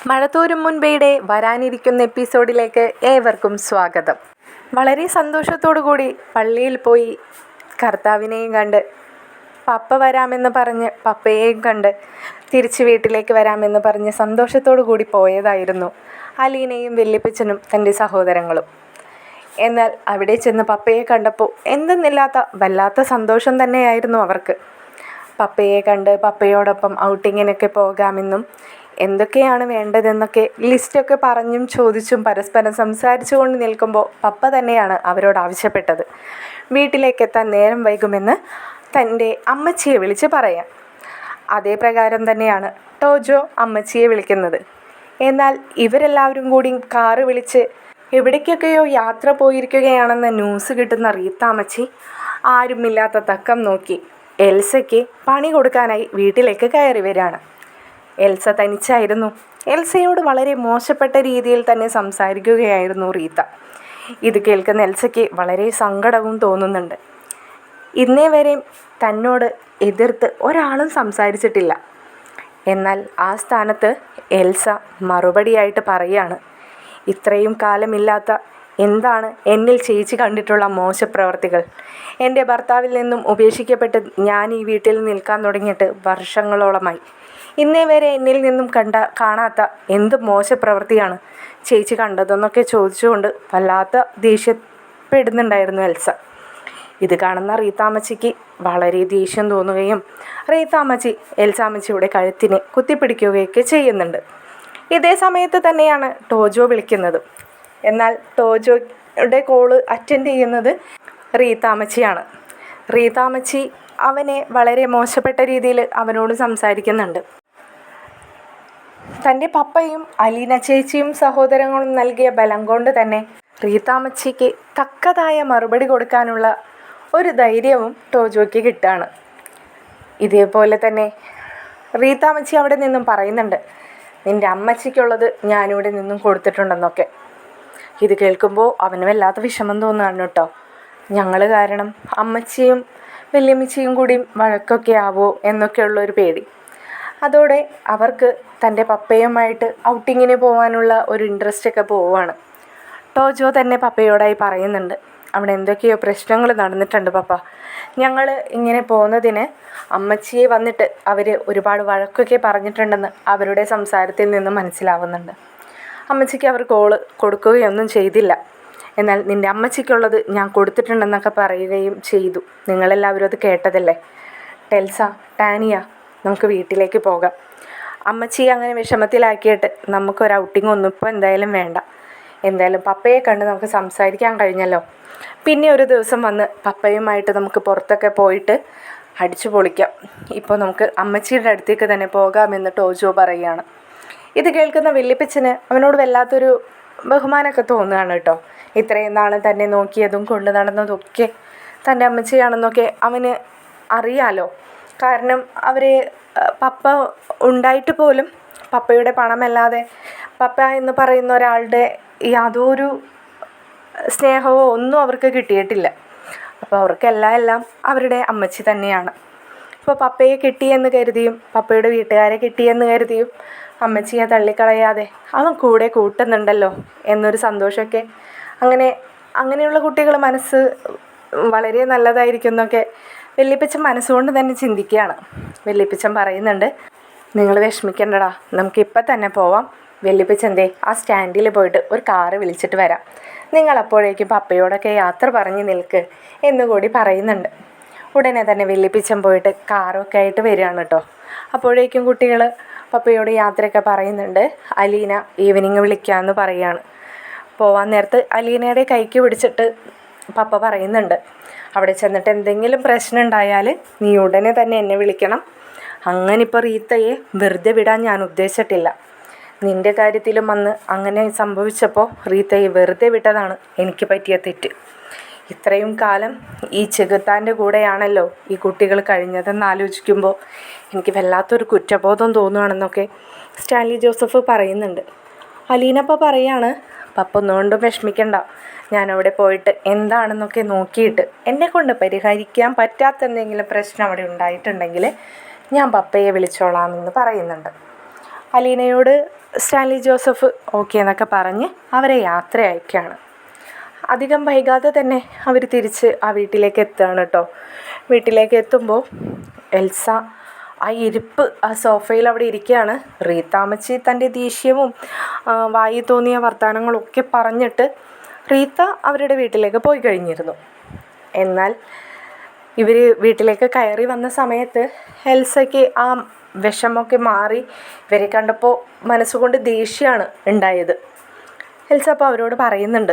മഴത്തോരും മുൻപേയുടെ വരാനിരിക്കുന്ന എപ്പിസോഡിലേക്ക് ഏവർക്കും സ്വാഗതം. വളരെ സന്തോഷത്തോടു കൂടി പള്ളിയിൽ പോയി കർത്താവിനെയും കണ്ട് പപ്പ വരാമെന്ന് പറഞ്ഞ് പപ്പയെയും കണ്ട് തിരിച്ച് വീട്ടിലേക്ക് വരാമെന്ന് പറഞ്ഞ് സന്തോഷത്തോടു കൂടി പോയതായിരുന്നു അലീനയും വല്യപ്പച്ചനും തൻ്റെ സഹോദരങ്ങളും. എന്നാൽ അവിടെ ചെന്ന് പപ്പയെ കണ്ടപ്പോൾ എന്തെന്നില്ലാത്ത വല്ലാത്ത സന്തോഷം തന്നെയായിരുന്നു അവർക്ക്. പപ്പയെ കണ്ട് പപ്പയോടൊപ്പം ഔട്ടിങ്ങിനൊക്കെ പോകാമെന്നും എന്തൊക്കെയാണ് വേണ്ടതെന്നൊക്കെ ലിസ്റ്റൊക്കെ പറഞ്ഞും ചോദിച്ചും പരസ്പരം സംസാരിച്ചു കൊണ്ട് നിൽക്കുമ്പോൾ പപ്പ തന്നെയാണ് അവരോട് ആവശ്യപ്പെട്ടത് വീട്ടിലേക്കെത്താൻ നേരം വൈകുമെന്ന് തൻ്റെ അമ്മച്ചിയെ വിളിച്ച് പറയാം. അതേ പ്രകാരം തന്നെയാണ് ടോജോ അമ്മച്ചിയെ വിളിക്കുന്നത്. എന്നാൽ ഇവരെല്ലാവരും കൂടി കാറ് വിളിച്ച് എവിടേക്കൊക്കെയോ യാത്ര പോയിരിക്കുകയാണെന്ന ന്യൂസ് കിട്ടുന്ന റീത്താമ്മച്ചി ആരുമില്ലാത്ത തക്കം നോക്കി എൽസയ്ക്ക് പണി കൊടുക്കാനായി വീട്ടിലേക്ക് കയറി വരികയാണ്. എൽസ തനിച്ചായിരുന്നു. എൽസയോട് വളരെ മോശപ്പെട്ട രീതിയിൽ തന്നെ സംസാരിക്കുകയായിരുന്നു റീത്ത. ഇത് കേൾക്കുന്ന എൽസയ്ക്ക് വളരെ സങ്കടവും തോന്നുന്നുണ്ട്. ഇന്നേ വരെയും തന്നോട് എതിർത്ത് ഒരാളും സംസാരിച്ചിട്ടില്ല. എന്നാൽ ആ സ്ഥാനത്ത് എൽസ മറുപടിയായിട്ട് പറയുകയാണ്, ഇത്രയും കാലമില്ലാത്ത എന്താണ് എന്നിൽ ചേച്ചി കണ്ടിട്ടുള്ള മോശപ്രവർത്തികൾ? എൻ്റെ ഭർത്താവിൽ നിന്നും ഉപേക്ഷിക്കപ്പെട്ട് ഞാൻ ഈ വീട്ടിൽ നിൽക്കാൻ തുടങ്ങിയിട്ട് വർഷങ്ങളോളമായി. ഇന്നേ വരെ എന്നിൽ നിന്നും കാണാത്ത എന്ത് മോശപ്രവൃത്തിയാണ് ചേച്ചി കണ്ടതെന്നൊക്കെ ചോദിച്ചുകൊണ്ട് വല്ലാത്ത ദേഷ്യപ്പെടുന്നുണ്ടായിരുന്നു എൽസ. ഇത് കാണുന്ന റീത്താമ്മച്ചിക്ക് വളരെ ദേഷ്യം തോന്നുകയും റീത്താമ്മച്ചി എൽസാമ്മച്ചിയുടെ കഴുത്തിനെ കുത്തിപ്പിടിക്കുകയൊക്കെ ചെയ്യുന്നുണ്ട്. ഇതേ സമയത്ത് തന്നെയാണ് ടോജോ വിളിക്കുന്നത്. എന്നാൽ ടോജോയുടെ കോള് അറ്റൻഡ് ചെയ്യുന്നത് റീത്താമ്മച്ചിയാണ്. റീത്താമ്മച്ചി അവനെ വളരെ മോശപ്പെട്ട രീതിയിൽ അവനോട് സംസാരിക്കുന്നുണ്ട്. തൻ്റെ പപ്പയും അലീന ചേച്ചിയും സഹോദരങ്ങളും നൽകിയ ബലം കൊണ്ട് തന്നെ റീത്താമ്മച്ചിക്ക് തക്കതായ മറുപടി കൊടുക്കാനുള്ള ഒരു ധൈര്യവും ടോജോയ്ക്ക് കിട്ടുകയാണ്. ഇതേപോലെ തന്നെ റീത്താമ്മച്ചി അവിടെ നിന്നും പറയുന്നുണ്ട്, നിൻ്റെ അമ്മച്ചിക്കുള്ളത് ഞാനിവിടെ നിന്നും കൊടുത്തിട്ടുണ്ടെന്നൊക്കെ. ഇത് കേൾക്കുമ്പോൾ അവന് വല്ലാത്ത വിഷമം തോന്നുകയാണ് കേട്ടോ. ഞങ്ങൾ കാരണം അമ്മച്ചിയും വല്യമ്മച്ചിയും കൂടി വഴക്കൊക്കെ ആവോ എന്നൊക്കെയുള്ളൊരു പേടി. അതോടെ അവർക്ക് തൻ്റെ പപ്പയുമായിട്ട് ഔട്ടിങ്ങിന് പോകാനുള്ള ഒരു ഇൻട്രസ്റ്റൊക്കെ പോവുകയാണ്. ടോജോ തന്നെ പപ്പയോടായി പറയുന്നുണ്ട്, അവിടെ എന്തൊക്കെയോ പ്രശ്നങ്ങൾ നടന്നിട്ടുണ്ട് പപ്പ. ഞങ്ങൾ ഇങ്ങനെ പോകുന്നതിന് അമ്മച്ചിയെ വന്നിട്ട് അവർ ഒരുപാട് വഴക്കൊക്കെ പറഞ്ഞിട്ടുണ്ടെന്ന് അവരുടെ സംസാരത്തിൽ നിന്ന് മനസ്സിലാവുന്നുണ്ട്. അമ്മച്ചിക്ക് അവർ കോള് കൊടുക്കുകയൊന്നും ചെയ്തില്ല. എന്നാൽ നിൻ്റെ അമ്മച്ചിക്കുള്ളത് ഞാൻ കൊടുത്തിട്ടുണ്ടെന്നൊക്കെ പറയുകയും ചെയ്തു. നിങ്ങളെല്ലാവരും അത് കേട്ടതല്ലേ. ടെൽസ, ടാനിയ, നമുക്ക് വീട്ടിലേക്ക് പോകാം. അമ്മച്ചിയെ അങ്ങനെ വിഷമത്തിലാക്കിയിട്ട് നമുക്കൊരു ഔട്ടിംഗ് ഒന്നും ഇപ്പോൾ എന്തായാലും വേണ്ട. എന്തായാലും പപ്പയെ കണ്ട് നമുക്ക് സംസാരിക്കാൻ കഴിഞ്ഞല്ലോ. പിന്നെ ഒരു ദിവസം വന്ന് പപ്പയുമായിട്ട് നമുക്ക് പുറത്തൊക്കെ പോയിട്ട് അടിച്ചു പൊളിക്കാം. ഇപ്പോൾ നമുക്ക് അമ്മച്ചിയുടെ അടുത്തേക്ക് തന്നെ പോകാമെന്ന് ടോജോ പറയുകയാണ്. ഇത് കേൾക്കുന്ന വല്യപ്പച്ചന് അവനോട് വല്ലാത്തൊരു ബഹുമാനമൊക്കെ തോന്നുകയാണ് കേട്ടോ. ഇത്രയും നാൾ തന്നെ നോക്കിയതും കൊണ്ട് നടന്നതൊക്കെ തൻ്റെ അമ്മച്ചിയാണെന്നൊക്കെ അവന് അറിയാലോ. കാരണം പപ്പ ഉണ്ടായിട്ട് പോലും പപ്പയുടെ പണമല്ലാതെ പപ്പ എന്ന് പറയുന്ന ഒരാളുടെ യാതൊരു സ്നേഹമോ ഒന്നും അവർക്ക് കിട്ടിയിട്ടില്ല. അപ്പോൾ അവർക്കെല്ലാം അവരുടെ അമ്മച്ചി തന്നെയാണ്. ഇപ്പോൾ പപ്പയെ കിട്ടിയെന്ന് കരുതിയും പപ്പയുടെ വീട്ടുകാരെ കിട്ടിയെന്ന് കരുതിയും അമ്മച്ചിയെ തള്ളിക്കളയാതെ അവൻ കൂടെ കൂട്ടുന്നുണ്ടല്ലോ എന്നൊരു സന്തോഷമൊക്കെ അങ്ങനെയുള്ള കുട്ടികൾ മനസ്സ് വളരെ നല്ലതായിരിക്കും എന്നൊക്കെ വല്യപ്പച്ചൻ മനസ്സുകൊണ്ട് തന്നെ ചിന്തിക്കുകയാണ്. വല്യപ്പച്ചൻ പറയുന്നുണ്ട്, നിങ്ങൾ വിഷമിക്കണ്ടടാ, നമുക്കിപ്പം തന്നെ പോവാം. വല്യപ്പച്ചൻ്റെ ആ സ്റ്റാൻഡിൽ പോയിട്ട് ഒരു കാറ് വിളിച്ചിട്ട് വരാം. നിങ്ങളപ്പോഴേക്കും പപ്പയോടൊക്കെ യാത്ര പറഞ്ഞ് നിൽക്ക് എന്നുകൂടി പറയുന്നുണ്ട്. ഉടനെ തന്നെ വല്യപ്പച്ചൻ പോയിട്ട് കാറൊക്കെ ആയിട്ട് വരികയാണ് കേട്ടോ. അപ്പോഴേക്കും കുട്ടികൾ പപ്പയോട് യാത്രയൊക്കെ പറയുന്നുണ്ട്. അലീന ഈവനിങ് വിളിക്കാമെന്ന് പറയുകയാണ്. പോവാൻ നേരത്ത് അലീനയുടെ കൈക്ക് പിടിച്ചിട്ട് പപ്പ പറയുന്നുണ്ട്, അവിടെ ചെന്നിട്ട് എന്തെങ്കിലും പ്രശ്നം ഉണ്ടായാൽ നീ ഉടനെ തന്നെ എന്നെ വിളിക്കണം. അങ്ങനെ ഇപ്പോൾ റീത്തയെ വെറുതെ വിടാൻ ഞാൻ ഉദ്ദേശിച്ചിട്ടില്ല. നിൻ്റെ കാര്യത്തിലും വന്ന് അങ്ങനെ സംഭവിച്ചപ്പോൾ റീത്തയെ വെറുതെ വിട്ടതാണ് എനിക്ക് പറ്റിയ തെറ്റ്. ഇത്രയും കാലം ഈ ചെകുത്താൻ്റെ കൂടെയാണല്ലോ ഈ കുട്ടികൾ കഴിഞ്ഞതെന്ന് ആലോചിക്കുമ്പോൾ എനിക്ക് വല്ലാത്തൊരു കുറ്റബോധം തോന്നുകയാണെന്നൊക്കെ സ്റ്റാൻലി ജോസഫ് പറയുന്നുണ്ട്. അലീനപ്പോൾ പറയാണ്, പപ്പ ഒന്നുകൊണ്ടും വിഷമിക്കണ്ട, ഞാനവിടെ പോയിട്ട് എന്താണെന്നൊക്കെ നോക്കിയിട്ട് എന്നെക്കൊണ്ട് പരിഹരിക്കാൻ പറ്റാത്ത എന്തെങ്കിലും പ്രശ്നം അവിടെ ഉണ്ടായിട്ടുണ്ടെങ്കിൽ ഞാൻ പപ്പയെ വിളിച്ചോളാമെന്ന് പറയുന്നുണ്ട്. അലീനയോട് സ്റ്റാൻലി ജോസഫ് ഓക്കെ എന്നൊക്കെ പറഞ്ഞ് അവരെ യാത്ര അയക്കുകയാണ്. അധികം വൈകാതെ തന്നെ അവർ തിരിച്ച് ആ വീട്ടിലേക്ക് എത്തുകയാണ് കേട്ടോ. വീട്ടിലേക്ക് എത്തുമ്പോൾ എൽസ ആ ഇരിപ്പ്, ആ സോഫയിൽ അവിടെ ഇരിക്കുകയാണ്. റീത്താമ്മച്ചി തൻ്റെ ദേഷ്യവും വായി തോന്നിയ വർത്തമാനങ്ങളൊക്കെ പറഞ്ഞിട്ട് റീത്ത അവരുടെ വീട്ടിലേക്ക് പോയി കഴിഞ്ഞിരുന്നു. എന്നാൽ ഇവർ വീട്ടിലേക്ക് കയറി വന്ന സമയത്ത് എൽസയ്ക്ക് ആ വിഷമമൊക്കെ മാറി ഇവരെ കണ്ടപ്പോൾ മനസ്സുകൊണ്ട് ദേഷ്യമാണ് ഉണ്ടായത്. എൽസ അപ്പോൾ അവരോട് പറയുന്നുണ്ട്,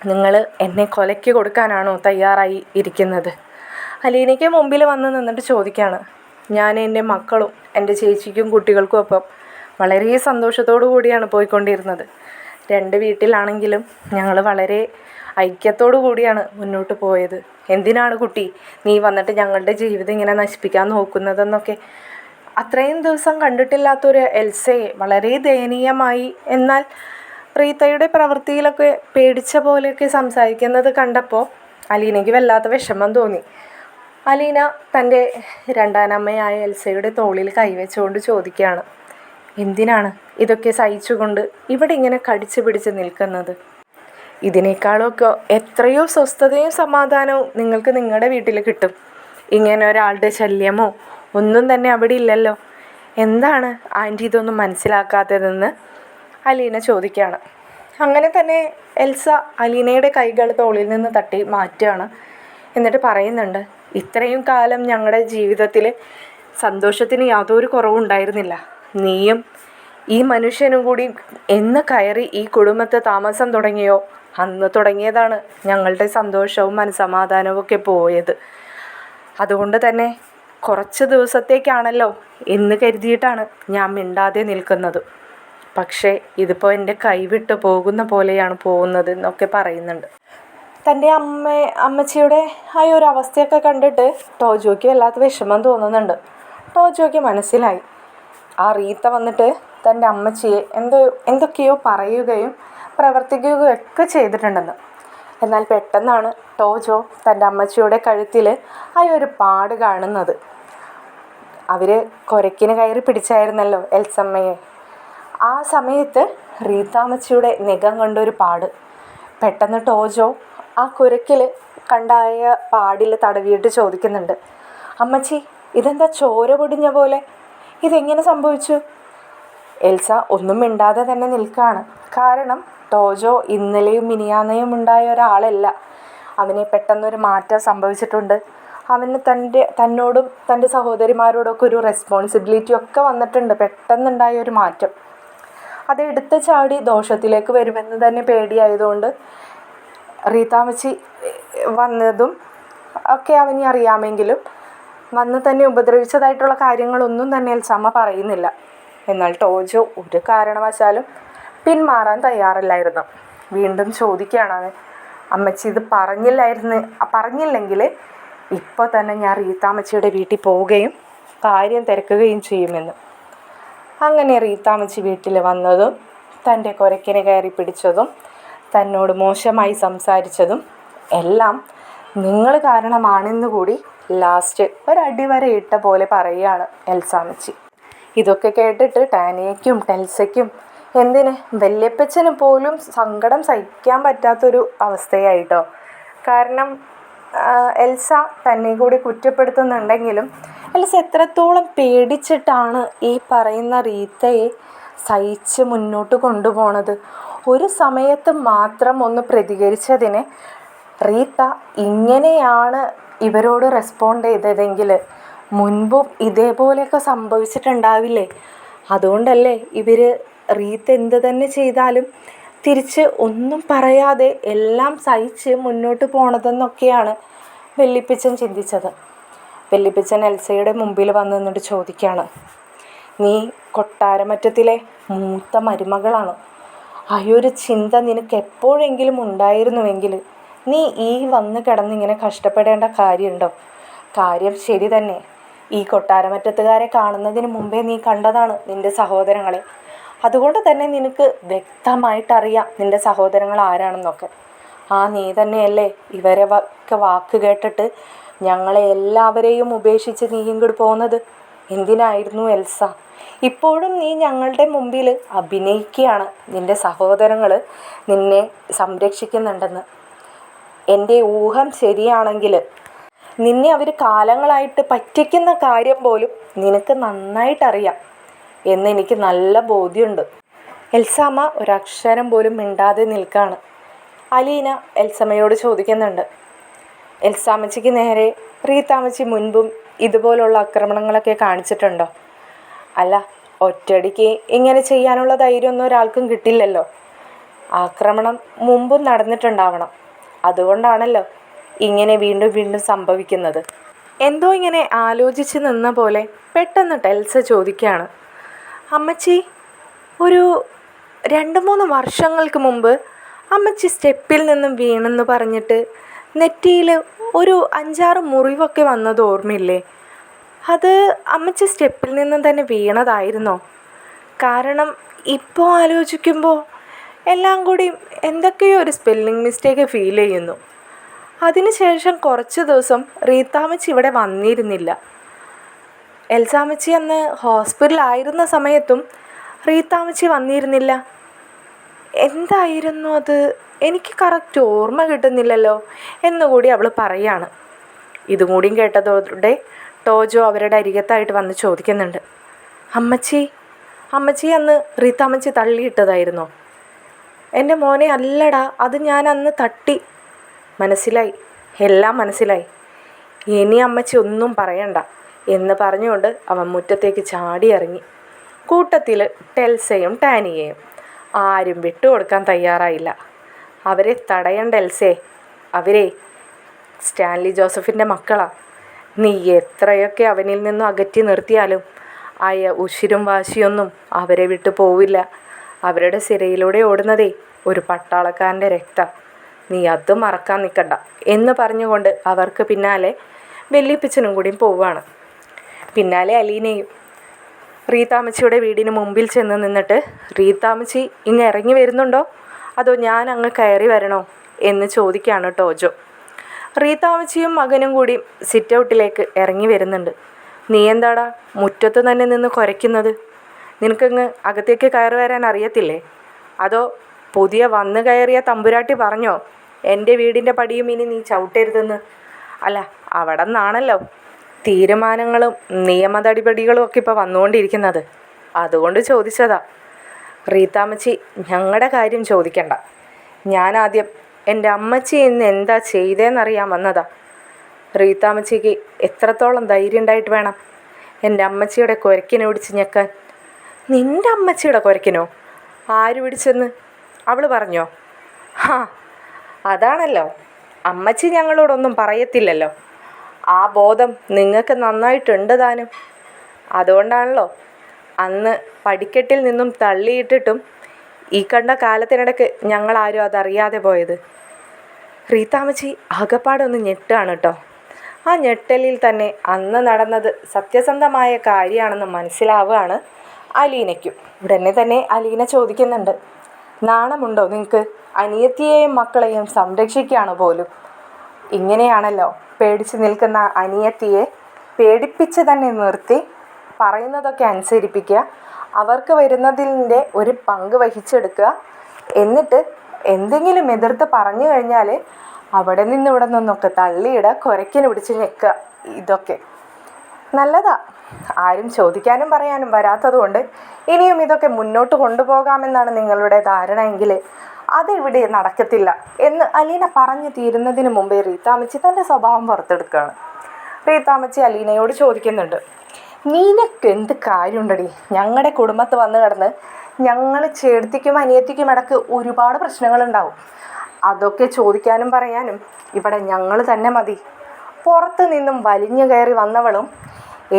നിങ്ങൾ എന്നെ കൊലയ്ക്ക് കൊടുക്കാനാണോ തയ്യാറായി ഇരിക്കുന്നത്? അലീനയ്ക്ക് മുമ്പിൽ വന്ന് നിന്നിട്ട് ചോദിക്കുകയാണ്. ഞാൻ എൻ്റെ മക്കളും എൻ്റെ ചേച്ചിക്കും കുട്ടികൾക്കും ഒപ്പം വളരെ സന്തോഷത്തോടു കൂടിയാണ് പോയിക്കൊണ്ടിരുന്നത്. രണ്ട് വീട്ടിലാണെങ്കിലും ഞങ്ങൾ വളരെ ഐക്യത്തോടു കൂടിയാണ് മുന്നോട്ട് പോയത്. എന്തിനാണ് കുട്ടി നീ വന്നിട്ട് ഞങ്ങളുടെ ജീവിതം ഇങ്ങനെ നശിപ്പിക്കാൻ നോക്കുന്നതെന്നൊക്കെ. അത്രയും ദിവസം കണ്ടിട്ടില്ലാത്തൊരു എൽസയെ വളരെ ദയനീയമായി, എന്നാൽ റീത്തയുടെ പ്രവൃത്തിയിലൊക്കെ പേടിച്ച പോലെയൊക്കെ സംസാരിക്കുന്നത് കണ്ടപ്പോൾ അലീനയ്ക്ക് വല്ലാത്ത വിഷമം തോന്നി. അലീന തൻ്റെ രണ്ടാനമ്മയായ എൽസയുടെ തോളിൽ കൈവച്ചുകൊണ്ട് ചോദിക്കുകയാണ്, എന്തിനാണ് ഇതൊക്കെ സഹിച്ചുകൊണ്ട് ഇവിടെ ഇങ്ങനെ കടിച്ചു പിടിച്ച് നിൽക്കുന്നത്? ഇതിനേക്കാളൊക്കെ എത്രയോ സ്വസ്ഥതയും സമാധാനവും നിങ്ങൾക്ക് നിങ്ങളുടെ വീട്ടിൽ കിട്ടും. ഇങ്ങനെ ഒരാളുടെ ശല്യമോ ഒന്നും തന്നെ അവിടെ ഇല്ലല്ലോ. എന്താണ് ആൻറ്റി ഇതൊന്നും മനസ്സിലാക്കാത്തതെന്ന് അലീന ചോദിക്കുകയാണ്. അങ്ങനെ തന്നെ എൽസ അലീനയുടെ കൈകൾ തോളിൽ നിന്ന് തട്ടി മാറ്റുകയാണ്. എന്നിട്ട് പറയുന്നുണ്ട്, ഇത്രയും കാലം ഞങ്ങളുടെ ജീവിതത്തിൽ സന്തോഷത്തിന് യാതൊരു കുറവും ഉണ്ടായിരുന്നില്ല. നീയും ഈ മനുഷ്യനും കൂടി എന്ന് കയറി ഈ കുടുംബത്തെ താമസം തുടങ്ങിയോ അന്ന് തുടങ്ങിയതാണ് ഞങ്ങളുടെ സന്തോഷവും മനസമാധാനവും ഒക്കെ പോയത്. അതുകൊണ്ട് തന്നെ കുറച്ച് ദിവസത്തേക്കാണല്ലോ എന്ന് കരുതിയിട്ടാണ് ഞാൻ മിണ്ടാതെ നിൽക്കുന്നത്. പക്ഷേ ഇതിപ്പോൾ എൻ്റെ കൈവിട്ട് പോകുന്ന പോലെയാണ് പോകുന്നത് എന്നൊക്കെ പറയുന്നുണ്ട്. തൻ്റെ അമ്മച്ചിയുടെ ആ ഒരു അവസ്ഥയൊക്കെ കണ്ടിട്ട് ടോജോയ്ക്ക് വല്ലാത്ത വിഷമം തോന്നുന്നുണ്ട്. ടോജോയ്ക്ക് മനസ്സിലായി ആ റീത്ത വന്നിട്ട് തൻ്റെ അമ്മച്ചിയെ എന്തൊക്കെയോ പറയുകയും പ്രവർത്തിക്കുകയും ഒക്കെ ചെയ്തിട്ടുണ്ടെന്ന്. എന്നാൽ പെട്ടെന്നാണ് ടോജോ തൻ്റെ അമ്മച്ചിയുടെ കഴുത്തിൽ ആ ഒരു പാട് കാണുന്നത്. അവർ കുരക്കിന് കയറി പിടിച്ചായിരുന്നല്ലോ എൽസമ്മയെ. ആ സമയത്ത് റീത്താമ്മച്ചിയുടെ നഖം കൊണ്ടൊരു പാട്. പെട്ടെന്ന് ടോജോ ആ കുരക്കിൽ കണ്ടായ പാടിൽ തടവിയിട്ട് ചോദിക്കുന്നുണ്ട്, അമ്മച്ചി ഇതെന്താ ചോര പൊടിഞ്ഞ പോലെ, ഇതെങ്ങനെ സംഭവിച്ചു? എൽസ ഒന്നും മിണ്ടാതെ തന്നെ നിൽക്കുകയാണ്. കാരണം ടോജോ ഇന്നലെയും മിനിയാന്നയും ഉണ്ടായ ഒരാളല്ല. അവന് പെട്ടെന്നൊരു മാറ്റം സംഭവിച്ചിട്ടുണ്ട്. അവന് തന്നോടും തൻ്റെ സഹോദരിമാരോടൊക്കെ ഒരു റെസ്പോൺസിബിലിറ്റി ഒക്കെ വന്നിട്ടുണ്ട്. പെട്ടെന്നുണ്ടായ ഒരു മാറ്റം അത് എടുത്ത് ചാടി ദോഷത്തിലേക്ക് വരുമെന്ന് തന്നെ പേടിയായതുകൊണ്ട് റീത്താമ്മച്ചി വന്നതും ഒക്കെ അവന് അറിയാമെങ്കിലും വന്ന് തന്നെ ഉപദ്രവിച്ചതായിട്ടുള്ള കാര്യങ്ങളൊന്നും തന്നെ എൽസമ്മ പറയുന്നില്ല. എന്നാൽ ടോജോ ഒരു കാരണവശാലും പിന്മാറാൻ തയ്യാറില്ലായിരുന്നു. വീണ്ടും ചോദിക്കുകയാണ് അവൻ, അമ്മച്ചി ഇത് പറഞ്ഞില്ലെങ്കിൽ ഇപ്പോൾ തന്നെ ഞാൻ റീത്താമ്മച്ചിയുടെ വീട്ടിൽ പോവുകയും കാര്യം തിരക്കുകയും ചെയ്യുമെന്ന്. അങ്ങനെ റീത്താമ്മച്ചി വീട്ടിൽ വന്നതും തൻ്റെ കുരക്കിന് കയറി പിടിച്ചതും തന്നോട് മോശമായി സംസാരിച്ചതും എല്ലാം നിങ്ങൾ കാരണമാണെന്ന് കൂടി ലാസ്റ്റ് ഒരടിവര ഇട്ട പോലെ പറയുകയാണ് എൽസാമ്മച്ചി. ഇതൊക്കെ കേട്ടിട്ട് ടാനിയയ്ക്കും ടെൽസയ്ക്കും എന്തിന് വല്യപ്പച്ചന് പോലും സങ്കടം സഹിക്കാൻ പറ്റാത്തൊരു അവസ്ഥയായിട്ടോ. കാരണം എൽസ തന്നെ കൂടി കുറ്റപ്പെടുത്തുന്നുണ്ടെങ്കിലും എൽസ എത്രത്തോളം പേടിച്ചിട്ടാണ് ഈ പറയുന്ന റീത്തയെ സഹിച്ച് മുന്നോട്ട് കൊണ്ടുപോണത്. ഒരു സമയത്ത് മാത്രം ഒന്ന് പ്രതികരിച്ചതിന് റീത്ത ഇങ്ങനെയാണ് ഇവരോട് റെസ്പോണ്ട് ചെയ്തതെങ്കിൽ മുൻപും ഇതേപോലെയൊക്കെ സംഭവിച്ചിട്ടുണ്ടാവില്ലേ? അതുകൊണ്ടല്ലേ ഇവർ റീത്ത എന്ത് തന്നെ ചെയ്താലും തിരിച്ച് ഒന്നും പറയാതെ എല്ലാം സഹിച്ച് മുന്നോട്ട് പോണതെന്നൊക്കെയാണ് വല്യപ്പച്ചൻ ചിന്തിച്ചത്. വല്യപ്പച്ചൻ എൽസയുടെ മുമ്പിൽ വന്ന് നിന്നിട്ട് ചോദിക്കുകയാണ്, നീ കൊട്ടാരമറ്റത്തിലെ മൂത്ത മരുമകളാണ്. ആ ഒരു ചിന്ത നിനക്ക് എപ്പോഴെങ്കിലും ഉണ്ടായിരുന്നുവെങ്കിൽ നീ ഈ വന്ന് കിടന്നിങ്ങനെ കഷ്ടപ്പെടേണ്ട കാര്യമുണ്ടോ? കാര്യം ശരി തന്നെ, ഈ കൊട്ടാരമറ്റത്തുകാരെ കാണുന്നതിന് മുമ്പേ നീ കണ്ടതാണ് നിൻ്റെ സഹോദരങ്ങളെ. അതുകൊണ്ട് തന്നെ നിനക്ക് വ്യക്തമായിട്ടറിയാം നിൻ്റെ സഹോദരങ്ങൾ ആരാണെന്നൊക്കെ. നീ തന്നെയല്ലേ ഇവരെ വാക്ക് കേട്ടിട്ട് ഞങ്ങളെ എല്ലാവരെയും ഉപേക്ഷിച്ച് നീ ഇങ്ങോട്ട് പോകുന്നത്? എന്തിനായിരുന്നു എൽസ? ഇപ്പോഴും നീ ഞങ്ങളുടെ മുമ്പിൽ അഭിനയിക്കുകയാണ് നിൻ്റെ സഹോദരങ്ങൾ നിന്നെ സംരക്ഷിക്കുന്നുണ്ടെന്ന്. എൻ്റെ ഊഹം ശരിയാണെങ്കിൽ നിന്നെ അവർ കാലങ്ങളായിട്ട് പറ്റിക്കുന്ന കാര്യം പോലും നിനക്ക് നന്നായിട്ടറിയാം എന്നെനിക്ക് നല്ല ബോധ്യമുണ്ട്. എൽസാമ്മ ഒരക്ഷരം പോലും മിണ്ടാതെ നിൽക്കുകയാണ്. അലീന എൽസമ്മയോട് ചോദിക്കുന്നുണ്ട്, എൽസാമ്മച്ചിക്ക് നേരെ റീത്താമ്മച്ചി മുൻപും ഇതുപോലുള്ള ആക്രമണങ്ങളൊക്കെ കാണിച്ചിട്ടുണ്ടോ? അല്ല, ഒറ്റയടിക്ക് ഇങ്ങനെ ചെയ്യാനുള്ള ധൈര്യമൊന്നും ഒരാൾക്കും കിട്ടില്ലല്ലോ. ആക്രമണം മുമ്പും നടന്നിട്ടുണ്ടാവണം. അതുകൊണ്ടാണല്ലോ ഇങ്ങനെ വീണ്ടും വീണ്ടും സംഭവിക്കുന്നത്. എന്തോ ഇങ്ങനെ ആലോചിച്ച് നിന്ന പോലെ പെട്ടെന്ന് എൽസ ചോദിക്കുകയാണ്, അമ്മച്ചി, ഒരു 2-3 വർഷങ്ങൾക്ക് മുമ്പ് അമ്മച്ചി സ്റ്റെപ്പിൽ നിന്നും വീണെന്ന് പറഞ്ഞിട്ട് നെറ്റിയിൽ ഒരു 5-6 മുറിവൊക്കെ വന്നത് ഓർമ്മയില്ലേ? അത് അമ്മച്ചി സ്റ്റെപ്പിൽ നിന്നും തന്നെ വീണതായിരുന്നോ? കാരണം ഇപ്പോൾ ആലോചിക്കുമ്പോൾ എല്ലാം കൂടി എന്തൊക്കെയോ ഒരു സ്പെല്ലിംഗ് മിസ്റ്റേക്ക് ഫീൽ ചെയ്യുന്നു. അതിനുശേഷം കുറച്ച് ദിവസം റീത്താമ്മച്ചി ഇവിടെ വന്നിരുന്നില്ല. എൽസാമ്മച്ചി അന്ന് ഹോസ്പിറ്റലായിരുന്ന സമയത്തും റീത്താമ്മച്ചി വന്നിരുന്നില്ല. എന്തായിരുന്നു അത്? എനിക്ക് കറക്റ്റ് ഓർമ്മ കിട്ടുന്നില്ലല്ലോ എന്നുകൂടി അവൾ പറയാണ്. ഇതും കൂടിയും കേട്ടതോടെ ടോജോ അവരുടെ അരികത്തായിട്ട് വന്ന് ചോദിക്കുന്നുണ്ട്, അമ്മച്ചി അന്ന് റീത്താമ്മച്ചി തള്ളിയിട്ടതായിരുന്നോ? എൻ്റെ മോനെ, അല്ലടാ, അത് ഞാൻ അന്ന് തട്ടി. മനസ്സിലായി, എല്ലാം മനസ്സിലായി. ഇനി അമ്മച്ചി ഒന്നും പറയണ്ട എന്ന് പറഞ്ഞുകൊണ്ട് അവൻ മുറ്റത്തേക്ക് ചാടി ഇറങ്ങി. കൂട്ടത്തിൽ ടെൽസയും ടാനിയയും ആരും വിട്ടുകൊടുക്കാൻ തയ്യാറായില്ല. അവരെ തടയണ്ട എൽസേ, അവരെ സ്റ്റാൻലി ജോസഫിൻ്റെ മക്കളാ. നീ എത്രയൊക്കെ അവനിൽ നിന്നും അകറ്റി നിർത്തിയാലും ഉശിരും വാശിയൊന്നും അവരെ വിട്ടു പോവില്ല. അവരുടെ സിരയിലൂടെ ഓടുന്നതേ ഒരു പട്ടാളക്കാരൻ്റെ രക്തം. നീ അത് മറക്കാൻ നിൽക്കണ്ട എന്ന് പറഞ്ഞുകൊണ്ട് അവർക്ക് പിന്നാലെ വെല്ലിപ്പിച്ചനും കൂടിയും പോവുകയാണ്. പിന്നാലെ അലീനയും റീത്താമ്മച്ചിയുടെ വീടിന് മുമ്പിൽ ചെന്ന് നിന്നിട്ട്, റീത്താമ്മച്ചി ഇങ്ങ് ഇറങ്ങി വരുന്നുണ്ടോ അതോ ഞാൻ അങ്ങ് കയറി വരണോ എന്ന് ചോദിക്കുകയാണ് ടോജോ. റീത്താമ്മച്ചിയും മകനും കൂടി സിറ്റ് ഔട്ടിലേക്ക് ഇറങ്ങി വരുന്നുണ്ട്. നീ എന്താടാ മുറ്റത്ത് തന്നെ നിന്ന് കുരയ്ക്കുന്നത്? നിനക്കങ്ങ് അകത്തേക്ക് കയറി വരാൻ അറിയത്തില്ലേ? അതോ പുതിയ വന്നു കയറിയ തമ്പുരാട്ടി പറഞ്ഞോ എൻ്റെ വീടിൻ്റെ പടിയും ഇനി നീ ചവിട്ടരുതെന്ന്? അല്ല, അവിടെ നിന്നാണല്ലോ തീരുമാനങ്ങളും നിയമ നടപടികളും ഒക്കെ ഇപ്പോൾ വന്നുകൊണ്ടിരിക്കുന്നത്. അതുകൊണ്ട് ചോദിച്ചതാ. റീത്താമ്മച്ചി ഞങ്ങളുടെ കാര്യം ചോദിക്കണ്ട. ഞാനാദ്യം എൻ്റെ അമ്മച്ചി ഇന്ന് എന്താ ചെയ്തതെന്നറിയാൻ വന്നതാ. റീത്താമ്മച്ചിക്ക് എത്രത്തോളം ധൈര്യം ഉണ്ടായിട്ട് വേണം എൻ്റെ അമ്മച്ചിയുടെ കുരക്കിനെ പിടിച്ച് ഞെക്കാൻ? നിൻ്റെ അമ്മച്ചിയുടെ കുരക്കിനോ? ആര് പിടിച്ചെന്ന് അവൾ പറഞ്ഞോ? അതാണല്ലോ, അമ്മച്ചി ഞങ്ങളോടൊന്നും പറയത്തില്ലല്ലോ. ആ ബോധം നിങ്ങൾക്ക് നന്നായിട്ടുണ്ട് താനും. അതുകൊണ്ടാണല്ലോ അന്ന് പടിക്കെട്ടിൽ നിന്നും തള്ളിയിട്ടിട്ടും ഈ കണ്ട കാലത്തിനിടയ്ക്ക് ഞങ്ങളാരും അതറിയാതെ പോയത്. റീത്താമ്മച്ചി ആകപ്പാടൊന്ന് ഞെട്ടാണ് കേട്ടോ. ആ ഞെട്ടലിൽ തന്നെ അന്ന് നടന്നത് സത്യസന്ധമായ കാര്യമാണെന്ന് മനസ്സിലാവുകയാണ് അലീനയ്ക്കും. ഉടനെ തന്നെ അലീന ചോദിക്കുന്നുണ്ട്, നാണമുണ്ടോ നിങ്ങൾക്ക്? അനിയത്തിയെയും മക്കളെയും സംരക്ഷിക്കുകയാണ് പോലും. ഇങ്ങനെയാണല്ലോ പേടിച്ച് നിൽക്കുന്ന അനിയത്തിയെ പേടിപ്പിച്ച് തന്നെ നിർത്തി പറയുന്നതൊക്കെ അനുസരിപ്പിക്കുക, അവർക്ക് വരുന്നതിൻ്റെ ഒരു പങ്ക് വഹിച്ചെടുക്കുക, എന്നിട്ട് എന്തെങ്കിലും എതിർത്ത് പറഞ്ഞു കഴിഞ്ഞാൽ അവിടെ നിന്നൊക്കെ തള്ളിയിടുക, കുരക്കിന് പിടിച്ച് ഞെക്കുക. ഇതൊക്കെ നല്ലതാ. ആരും ചോദിക്കാനും പറയാനും വരാത്തത് കൊണ്ട് ഇനിയും ഇതൊക്കെ മുന്നോട്ട് കൊണ്ടുപോകാമെന്നാണ് നിങ്ങളുടെ ധാരണ എങ്കിൽ അതിവിടെ നടക്കത്തില്ല എന്ന് അലീന പറഞ്ഞു തീരുന്നതിന് മുമ്പേ റീത്താമ്മച്ചി തൻ്റെ സ്വഭാവം പുറത്തെടുക്കുകയാണ്. റീത്താമ്മച്ചി അലീനയോട് ചോദിക്കുന്നുണ്ട്, നിനക്ക് എന്ത് കാര്യമുണ്ടടി ഞങ്ങളുടെ കുടുംബത്ത് വന്ന് കിടന്ന്? ഞങ്ങൾ ചേട്ടത്തിക്കും അനിയത്തിക്കും ഇടയ്ക്ക് ഒരുപാട് പ്രശ്നങ്ങളുണ്ടാവും. അതൊക്കെ ചോദിക്കാനും പറയാനും ഇവിടെ ഞങ്ങൾ തന്നെ മതി. പുറത്ത് നിന്നും വലിഞ്ഞു കയറി വന്നവളും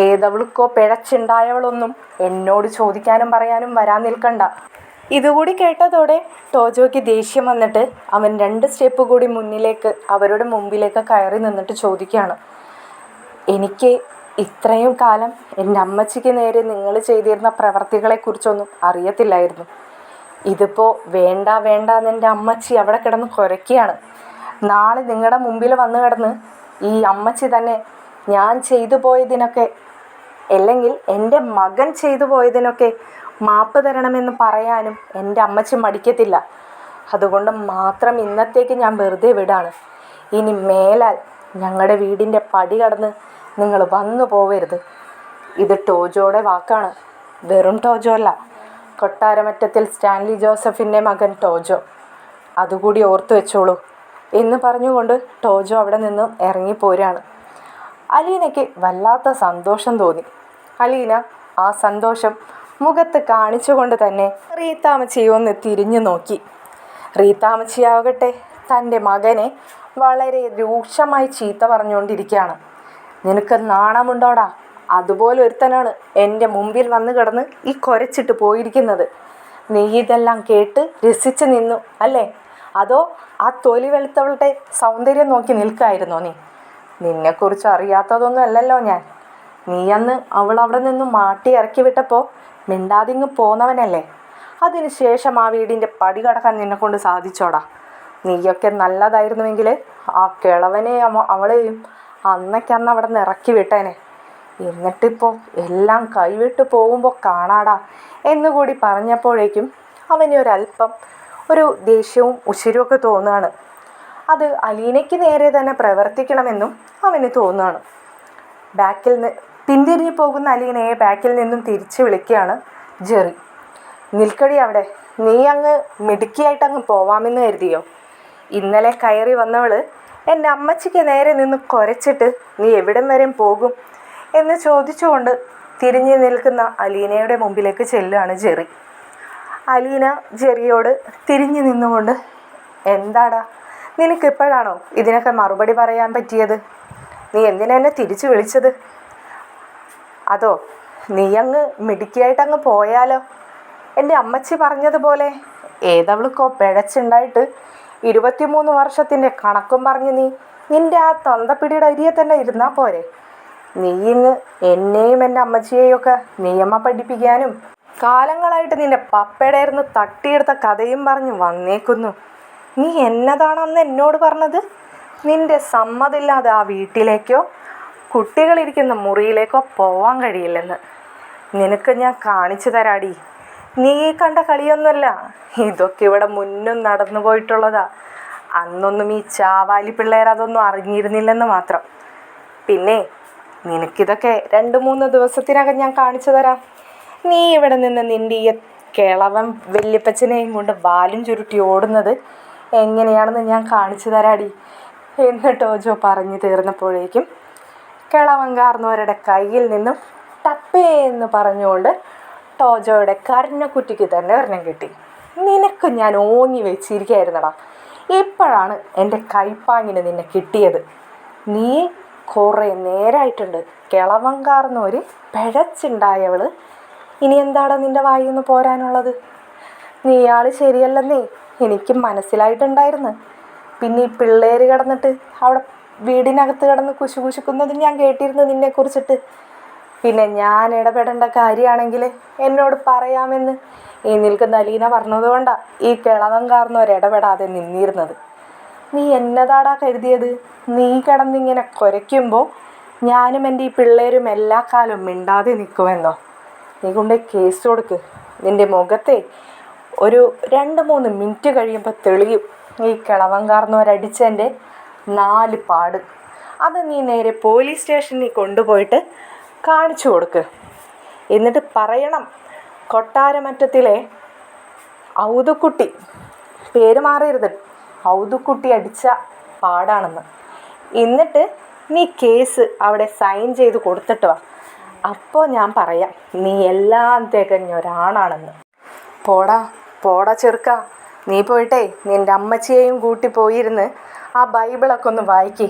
ഏതവൾക്കോ പിഴച്ചുണ്ടായവളൊന്നും എന്നോട് ചോദിക്കാനും പറയാനും വരാൻ നിൽക്കണ്ട. ഇതുകൂടി കേട്ടതോടെ ടോജോയ്ക്ക് ദേഷ്യം വന്നിട്ട് അവൻ 2 സ്റ്റെപ്പ് കൂടി മുന്നിലേക്ക് അവരുടെ മുമ്പിലേക്ക് കയറി നിന്നിട്ട് ചോദിക്കുകയാണ്, എനിക്ക് ഇത്രയും കാലം എൻ്റെ അമ്മച്ചിക്ക് നേരെ നിങ്ങൾ ചെയ്തിരുന്ന പ്രവർത്തികളെക്കുറിച്ചൊന്നും അറിയത്തില്ലായിരുന്നു. ഇതിപ്പോൾ വേണ്ട എന്ന് എൻ്റെ അമ്മച്ചി അവിടെ കിടന്ന് കുരയ്ക്കുകയാണ്. നാളെ നിങ്ങളുടെ മുമ്പിൽ വന്ന് കിടന്ന് ഈ അമ്മച്ചി തന്നെ ഞാൻ ചെയ്തു പോയതിനൊക്കെ അല്ലെങ്കിൽ എൻ്റെ മകൻ ചെയ്തു പോയതിനൊക്കെ മാപ്പ് തരണമെന്ന് പറയാനും എൻ്റെ അമ്മച്ചി മടിക്കത്തില്ല. അതുകൊണ്ട് മാത്രം ഇന്നത്തേക്ക് ഞാൻ വെറുതെ വിടാണ്. ഇനി മേലാൽ ഞങ്ങളുടെ വീടിൻ്റെ പടി കടന്ന് നിങ്ങൾ വന്നു പോവരുത്. ഇത് ടോജോയുടെ വാക്കാണ്, വെറും ടോജോ അല്ല, കൊട്ടാരമറ്റത്തിൽ സ്റ്റാൻലി ജോസഫിൻ്റെ മകൻ ടോജോ. അതുകൂടി ഓർത്തു വെച്ചോളൂ എന്ന് പറഞ്ഞുകൊണ്ട് ടോജോ അവിടെ നിന്നും ഇറങ്ങിപ്പോരാണ്. അലീനയ്ക്ക് വല്ലാത്ത സന്തോഷം തോന്നി. അലീന ആ സന്തോഷം മുഖത്ത് കാണിച്ചുകൊണ്ട് തന്നെ റീത്താമ്മച്ചിയെ ഒന്ന് തിരിഞ്ഞു നോക്കി. റീത്താമ്മച്ചിയാകട്ടെ തൻ്റെ മകനെ വളരെ രൂക്ഷമായി ചീത്ത പറഞ്ഞുകൊണ്ടിരിക്കുകയാണ്. നിനക്ക് നാണമുണ്ടോടാ? അതുപോലെ ഒരുത്തനാണ് എൻ്റെ മുമ്പിൽ വന്ന് കിടന്ന് ഈ കുരച്ചിട്ട് പോയിരിക്കുന്നത്. നീ ഇതെല്ലാം കേട്ട് രസിച്ച് നിന്നു അല്ലേ? അതോ ആ തൊലി വെളുത്തവളുടെ സൗന്ദര്യം നോക്കി നിൽക്കായിരുന്നോ നീ? നിന്നെക്കുറിച്ച് അറിയാത്തതൊന്നും അല്ലല്ലോ ഞാൻ. നീ അന്ന് അവൾ അവിടെ നിന്നും മാട്ടി ഇറക്കി വിട്ടപ്പോൾ മിണ്ടാതിങ്ങ് പോന്നവനല്ലേ? അതിന് ശേഷം ആ വീടിൻ്റെ പടി കടക്കാൻ നിന്നെക്കൊണ്ട് സാധിച്ചോടാ? നീയൊക്കെ നല്ലതായിരുന്നുവെങ്കിൽ ആ കിളവനെ അവളെയും അന്നൊക്കെ അവിടെ നിന്ന് ഇറക്കി വിട്ടേനെ. എന്നിട്ടിപ്പോൾ എല്ലാം കൈവിട്ട് പോകുമ്പോൾ കാണാടാ എന്നുകൂടി പറഞ്ഞപ്പോഴേക്കും അവന് ഒരല്പം ഒരു ദേഷ്യവും ഉശിരുമൊക്കെ തോന്നുകയാണ്. അത് അലീനയ്ക്ക് നേരെ തന്നെ പ്രവർത്തിക്കണമെന്നും അവന് തോന്നുകയാണ്. പിന്തിരിഞ്ഞു പോകുന്ന അലീനയെ ബാക്കിൽ നിന്നും തിരിച്ചു വിളിക്കുകയാണ് ജെറി. നിൽക്കടി അവിടെ, നീ അങ്ങ് മിടുക്കിയായിട്ട് അങ്ങ് പോവാമെന്ന് കരുതിയോ? ഇന്നലെ കയറി വന്നവൾ എൻ്റെ അമ്മച്ചിക്ക് നേരെ നിന്ന് കുരച്ചിട്ട് നീ എവിടം വരെ പോകും എന്ന് ചോദിച്ചുകൊണ്ട് തിരിഞ്ഞു നിൽക്കുന്ന അലീനയുടെ മുമ്പിലേക്ക് ചെല്ലുകയാണ് ജെറി. അലീന ജെറിയോട് തിരിഞ്ഞു നിന്നുകൊണ്ട്, എന്താടാ, നിനക്കിപ്പോഴാണോ ഇതിനൊക്കെ മറുപടി പറയാൻ പറ്റിയത്? നീ എന്തിനാ എന്നെ തിരിച്ചു വിളിച്ചത്? അതോ നീ അങ്ങ് മിടുക്കിയായിട്ടങ്ങ് പോയാലോ? എൻ്റെ അമ്മച്ചി പറഞ്ഞതുപോലെ ഏതവൾക്കോ പിഴച്ചുണ്ടായിട്ട് 23 വർഷത്തിൻ്റെ കണക്കും പറഞ്ഞ് നിൻ്റെ ആ തന്തപ്പിടിയുടെ അരിയെ തന്നെ ഇരുന്നാൽ പോരെ? നീ ഇങ്ങ് എന്നെയും എൻ്റെ അമ്മച്ചിയെയും ഒക്കെ നിയമം പഠിപ്പിക്കാനും കാലങ്ങളായിട്ട് നിൻ്റെ പപ്പയുടെ ആയിരുന്നു തട്ടിയെടുത്ത കഥയും പറഞ്ഞ് വന്നേക്കുന്നു. നീ എന്നതാണെന്ന് എന്നോട് പറഞ്ഞത്? നിൻ്റെ സമ്മതമില്ലാതെ ആ വീട്ടിലേക്കോ കുട്ടികളിരിക്കുന്ന മുറിയിലേക്കോ പോവാൻ കഴിയില്ലെന്ന്. നിനക്ക് ഞാൻ കാണിച്ചു തരാടി. നീ കണ്ട കളിയൊന്നുമല്ല, ഇതൊക്കെ ഇവിടെ മുന്നും നടന്നു പോയിട്ടുള്ളതാ. അന്നൊന്നും ഈ ചാവാലി പിള്ളേരതൊന്നും അറിഞ്ഞിരുന്നില്ലെന്ന് മാത്രം. പിന്നെ നിനക്കിതൊക്കെ 2-3 ദിവസത്തിനകം ഞാൻ കാണിച്ചു തരാം. നീ ഇവിടെ നിന്ന് നിൻ്റെ ഈ കിളവൻ വല്യപ്പച്ചനെയും കൊണ്ട് വാലും ചുരുട്ടി ഓടുന്നത് എങ്ങനെയാണെന്ന് ഞാൻ കാണിച്ചു തരാടി എന്ന് ടോജോ പറഞ്ഞു തീർന്നപ്പോഴേക്കും കിളവൻ കാർന്നവരുടെ കയ്യിൽ നിന്നും ടപ്പേ എന്ന് പറഞ്ഞുകൊണ്ട് ടോജോയുടെ കർണക്കുറ്റിക്ക് തന്നെ ഒരെണ്ണം കിട്ടി. നിനക്ക് ഞാൻ ഓങ്ങി വെച്ചിരിക്കുകയായിരുന്നടാ. ഇപ്പോഴാണ് എൻ്റെ കൈപ്പാങ്ങിന് നിന്നെ കിട്ടിയത്. നീ കുറേ നേരമായിട്ടുണ്ട് കിളവൻ കാർന്നവർ പിഴച്ചുണ്ടായവൾ. ഇനി എന്താടാ നിൻ്റെ വായിൽ നിന്ന് പോരാനുള്ളത്? നീയാൾ ശരിയല്ലെന്നേ എനിക്ക് മനസ്സിലായിട്ടുണ്ടായിരുന്നു. പിന്നെ ഈ പിള്ളേർ കിടന്നിട്ട് അവിടെ വീടിനകത്ത് കിടന്ന് കുശുകുശുക്കുന്നതും ഞാൻ കേട്ടിരുന്നു നിന്നെക്കുറിച്ചിട്ട്. പിന്നെ ഞാൻ ഇടപെടേണ്ട കാര്യമാണെങ്കിൽ എന്നോട് പറയാമെന്ന് ഈ നിൽക്കുന്ന അലീന പറഞ്ഞതുകൊണ്ടാണ് ഈ കിളവൻ കാർന്നവരിടപെടാതെ നിന്നിരുന്നത്. നീ എന്നതാടാ കരുതിയത്? നീ കിടന്നിങ്ങനെ കുരയ്ക്കുമ്പോൾ ഞാനും എൻ്റെ ഈ പിള്ളേരും എല്ലാ കാലവും മിണ്ടാതെ നിൽക്കുമെന്നോ? നീ കൊണ്ട് കേസ് കൊടുക്ക്. നിൻ്റെ മുഖത്തെ ഒരു 2-3 മിനിറ്റ് കഴിയുമ്പോൾ തെളിയും ഈ കിളവൻ കാർന്നവരടിച്ചതിൻ്റെ 4 പാട്. അത് നീ നേരെ പോലീസ് സ്റ്റേഷനിൽ കൊണ്ടുപോയിട്ട് കാണിച്ചു കൊടുക്ക്. എന്നിട്ട് പറയണം കൊട്ടാരമറ്റത്തിലെ ഔതുക്കുട്ടി, പേര് മാറരുത്, ഔതുക്കുട്ടി അടിച്ച പാടാണെന്ന്. എന്നിട്ട് നീ കേസ് അവിടെ സൈൻ ചെയ്ത് കൊടുത്തിട്ട് വാ. അപ്പോൾ ഞാൻ പറയാം നീ എല്ലാം തികഞ്ഞൊരാണാണെന്ന്. പോടാ ചെറുക്ക, നീ പോയിട്ടേ നിൻ്റെ അമ്മച്ചിയെയും കൂട്ടി പോയിരുന്ന് ആ ബൈബിളൊക്കെ ഒന്ന് വായിക്ക്.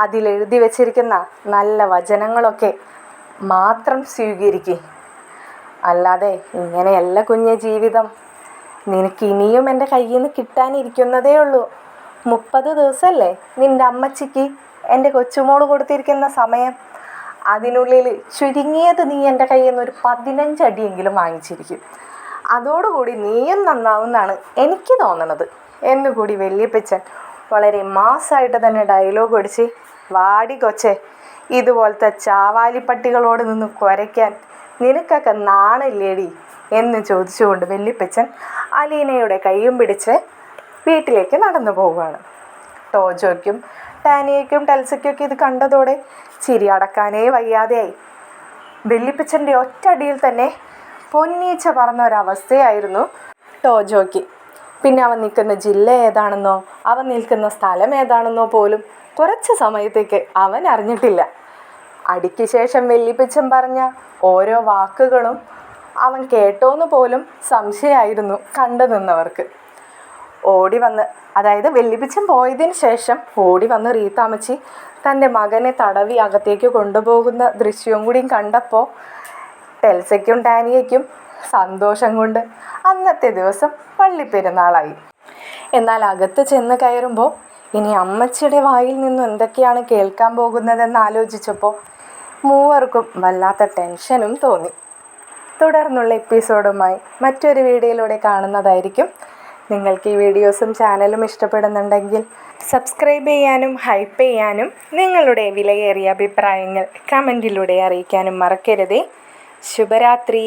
അതിലെഴുതി വച്ചിരിക്കുന്ന നല്ല വചനങ്ങളൊക്കെ മാത്രം സ്വീകരിക്കുക. അല്ലാതെ ഇങ്ങനെയല്ല കുഞ്ഞെ ജീവിതം. നിനക്ക് ഇനിയും എൻ്റെ കയ്യിൽ നിന്ന് കിട്ടാനിരിക്കുന്നതേ ഉള്ളൂ. 30 ദിവസമല്ലേ നിൻ്റെ അമ്മച്ചിക്ക് എൻ്റെ കൊച്ചുമോള് കൊടുത്തിരിക്കുന്ന സമയം. അതിനുള്ളിൽ ചുരുങ്ങിയത് നീ എൻ്റെ കയ്യിൽ നിന്ന് ഒരു 15 അടിയെങ്കിലും വാങ്ങിച്ചിരിക്കും. അതോടുകൂടി നീയും നന്നാവുമെന്നാണ് എനിക്ക് തോന്നണത് എന്നുകൂടി വല്യപ്പച്ചൻ വളരെ മാസ്സായിട്ട് തന്നെ ഡയലോഗ് അടിച്ച് വാടി കൊച്ചേ, ഇതുപോലത്തെ ചാവാലിപ്പട്ടികളോട് നിന്ന് കുരയ്ക്കാൻ നിനക്കൊക്കെ നാണില്ലേടി എന്ന് ചോദിച്ചുകൊണ്ട് വല്യപ്പച്ചൻ അലീനയുടെ കൈയും പിടിച്ച് വീട്ടിലേക്ക് നടന്നു പോവുകയാണ്. ടോജോയ്ക്കും ടാനിയയ്ക്കും ടെൽസയ്ക്കൊക്കെ ഇത് കണ്ടതോടെ ചിരി അടക്കാനേ വയ്യാതെയായി. വല്യപ്പച്ചൻ്റെ ഒറ്റയടിയിൽ തന്നെ പൊന്നീച്ച പറന്ന ഒരവസ്ഥയായിരുന്നു ടോജോയ്ക്ക്. പിന്നെ അവൻ നിൽക്കുന്ന ജില്ല ഏതാണെന്നോ അവൻ നിൽക്കുന്ന സ്ഥലം ഏതാണെന്നോ പോലും കുറച്ച് സമയത്തേക്ക് അവൻ അറിഞ്ഞിട്ടില്ല. അടിക്ക് ശേഷം വല്യപ്പച്ചൻ പറഞ്ഞ ഓരോ വാക്കുകളും അവൻ കേട്ടോന്ന് പോലും സംശയമായിരുന്നു കണ്ടു നിന്നവർക്ക്. ഓടി വന്ന്, അതായത് വല്യപ്പച്ചൻ പോയതിന് ശേഷം ഓടി വന്ന് റീത്താമ്മച്ചി തൻ്റെ മകനെ തടവി അകത്തേക്ക് കൊണ്ടുപോകുന്ന ദൃശ്യവും കൂടിയും കണ്ടപ്പോൾ ടെൽസയ്ക്കും ടാനിയയ്ക്കും സന്തോഷം കൊണ്ട് അന്നത്തെ ദിവസം പള്ളിപ്പെരുന്നാളായി. എന്നാൽ അകത്ത് ചെന്ന് കയറുമ്പോൾ ഇനി അമ്മച്ചിയുടെ വായിൽ നിന്നും എന്തൊക്കെയാണ് കേൾക്കാൻ പോകുന്നതെന്ന് ആലോചിച്ചപ്പോൾ മൂവർക്കും വല്ലാത്ത ടെൻഷനും തോന്നി. തുടർന്നുള്ള എപ്പിസോഡുമായി മറ്റൊരു വീഡിയോയിലൂടെ കാണുന്നതായിരിക്കും. നിങ്ങൾക്ക് ഈ വീഡിയോസും ചാനലും ഇഷ്ടപ്പെടുന്നുണ്ടെങ്കിൽ സബ്സ്ക്രൈബ് ചെയ്യാനും ഹൈപ്പ് ചെയ്യാനും നിങ്ങളുടെ വിലയേറിയ അഭിപ്രായങ്ങൾ കമൻറ്റിലൂടെ അറിയിക്കാനും മറക്കരുതേ. ശുഭരാത്രി.